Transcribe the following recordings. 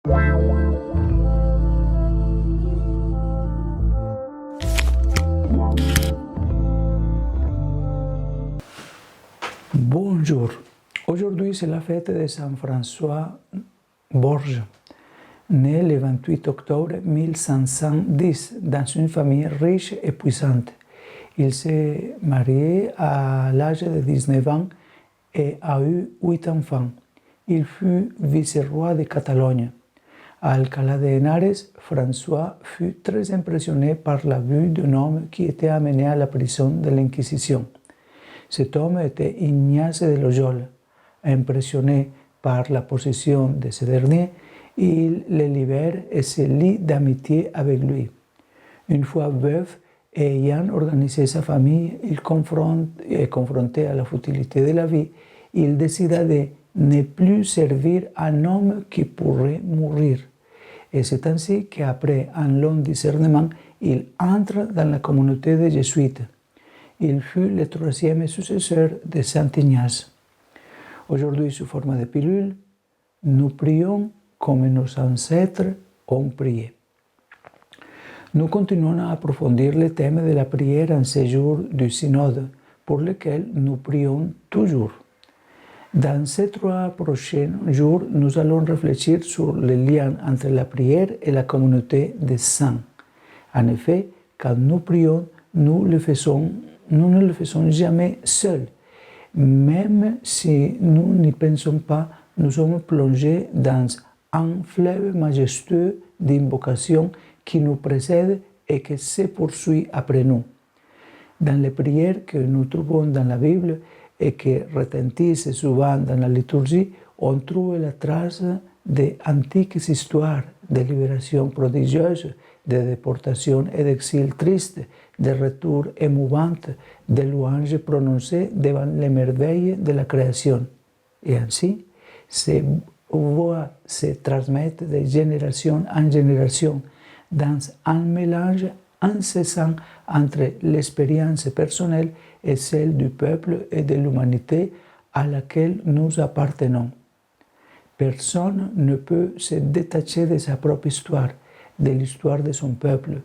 Bonjour. Aujourd'hui, c'est la fête de Saint François Borges, né le 28 octobre 1510 dans une famille riche et puissante. Il s'est marié à l'âge de 19 ans et a eu 8 enfants. Il fut vice-roi de Catalogne. À Alcalá de Henares, François fut très impressionné par la vue d'un homme qui était amené à la prison de l'Inquisition. Cet homme était Ignace de Loyola. Impressionné par la position de ce dernier, il le libère et se lie d'amitié avec lui. Une fois veuf et ayant organisé sa famille, confronté à la futilité de la vie, il décida de ne plus servir un homme qui pourrait mourir. Et c'est ainsi qu'après un long discernement, il entre dans la communauté des Jésuites. Il fut le troisième successeur de Saint Ignace. Aujourd'hui, sous forme de pilule, nous prions comme nos ancêtres ont prié. Nous continuons à approfondir le thème de la prière en ces jours du synode, pour lequel nous prions toujours. Dans ces 3 prochains jours, nous allons réfléchir sur le lien entre la prière et la communauté des saints. En effet, quand nous prions, nous ne le faisons jamais seuls. Même si nous n'y pensons pas, nous sommes plongés dans un fleuve majestueux d'invocation qui nous précède et qui se poursuit après nous. Dans les prières que nous trouvons dans la Bible et qui retentissent souvent dans la liturgie, on trouve la trace d'antiques histoires de libération prodigieuse, de déportation et d'exil triste, de retours émouvants, de louanges prononcées devant les merveilles de la création. Et ainsi, ces voix se transmettent de génération en génération dans un mélange incessant entre l'expérience personnelle et celle du peuple et de l'humanité à laquelle nous appartenons. Personne ne peut se détacher de sa propre histoire, de l'histoire de son peuple.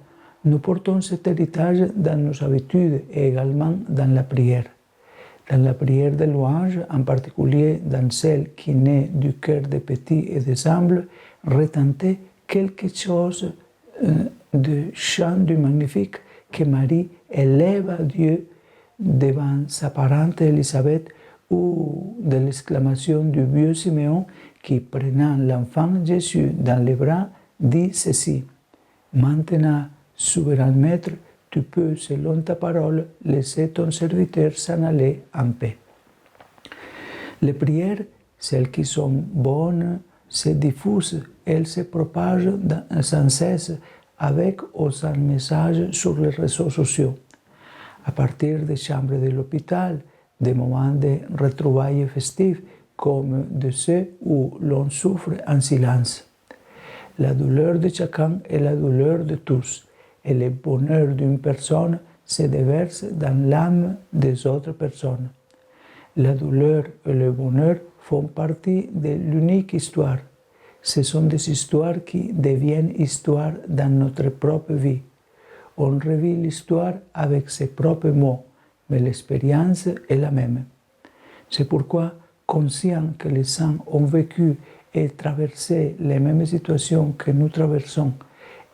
Nous portons cet héritage dans nos habitudes et également dans la prière. Dans la prière de louange, en particulier dans celle qui naît du cœur des petits et des humbles, retentait quelque chose de chant du magnifique que Marie élève à Dieu devant sa parente Élisabeth ou de l'exclamation du vieux Siméon qui, prenant l'enfant Jésus dans les bras, dit ceci: « Maintenant, souverain maître, tu peux, selon ta parole, laisser ton serviteur s'en aller en paix. » Les prières, celles qui sont bonnes, se diffusent, elles se propagent sans cesse avec ou sans message sur les réseaux sociaux. À partir des chambres de l'hôpital, des moments de retrouvailles festives, comme de ceux où l'on souffre en silence. La douleur de chacun est la douleur de tous, et le bonheur d'une personne se déverse dans l'âme des autres personnes. La douleur et le bonheur font partie de l'unique histoire. Ce sont des histoires qui deviennent histoires dans notre propre vie. On revit l'histoire avec ses propres mots, mais l'expérience est la même. C'est pourquoi, conscients que les saints ont vécu et traversé les mêmes situations que nous traversons,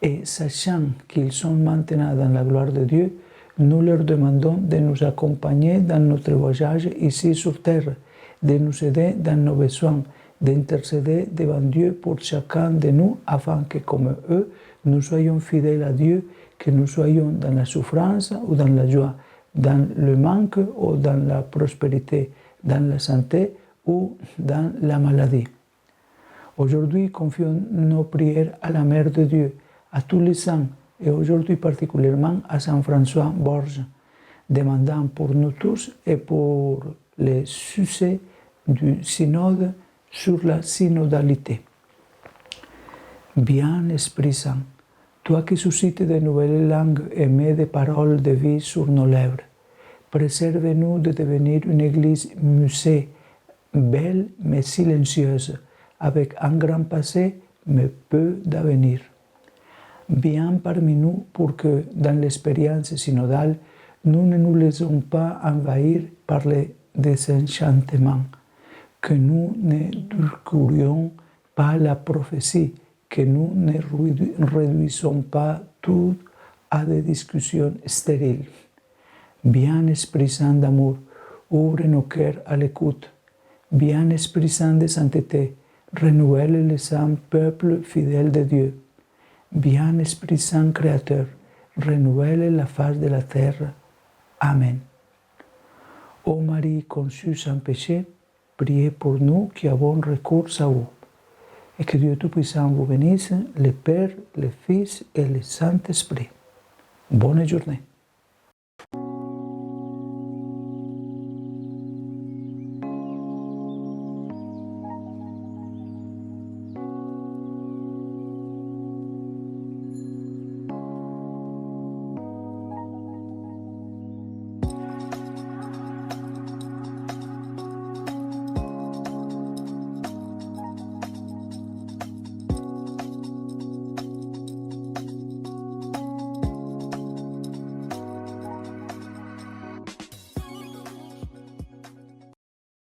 et sachant qu'ils sont maintenant dans la gloire de Dieu, nous leur demandons de nous accompagner dans notre voyage ici sur terre, de nous aider dans nos besoins, d'intercéder devant Dieu pour chacun de nous, afin que, comme eux, nous soyons fidèles à Dieu, que nous soyons dans la souffrance ou dans la joie, dans le manque ou dans la prospérité, dans la santé ou dans la maladie. Aujourd'hui, confions nos prières à la Mère de Dieu, à tous les saints, et aujourd'hui particulièrement à Saint François Borges, demandant pour nous tous et pour le succès du synode sur la synodalité. Viens, Esprit Saint, toi qui suscites de nouvelles langues et mets des paroles de vie sur nos lèvres, préserve-nous de devenir une église musée, belle mais silencieuse, avec un grand passé mais peu d'avenir. Viens parmi nous pour que, dans l'expérience synodale, nous ne nous laissons pas envahir par les désenchantements, que nous n'édulcorions pas la prophétie, que nous ne réduisons pas tout à des discussions stériles. Viens Esprit Saint d'amour, ouvre nos cœurs à l'écoute. Viens Esprit Saint de sainteté, renouvelle le saint peuple fidèle de Dieu. Viens Esprit Saint créateur, renouvelle la face de la terre. Amen. Ô Marie conçue sans péché, priez pour nous qui avons recours à vous. Et que Dieu Tout-Puissant vous bénisse, le Père, le Fils et le Saint-Esprit. Bonne journée.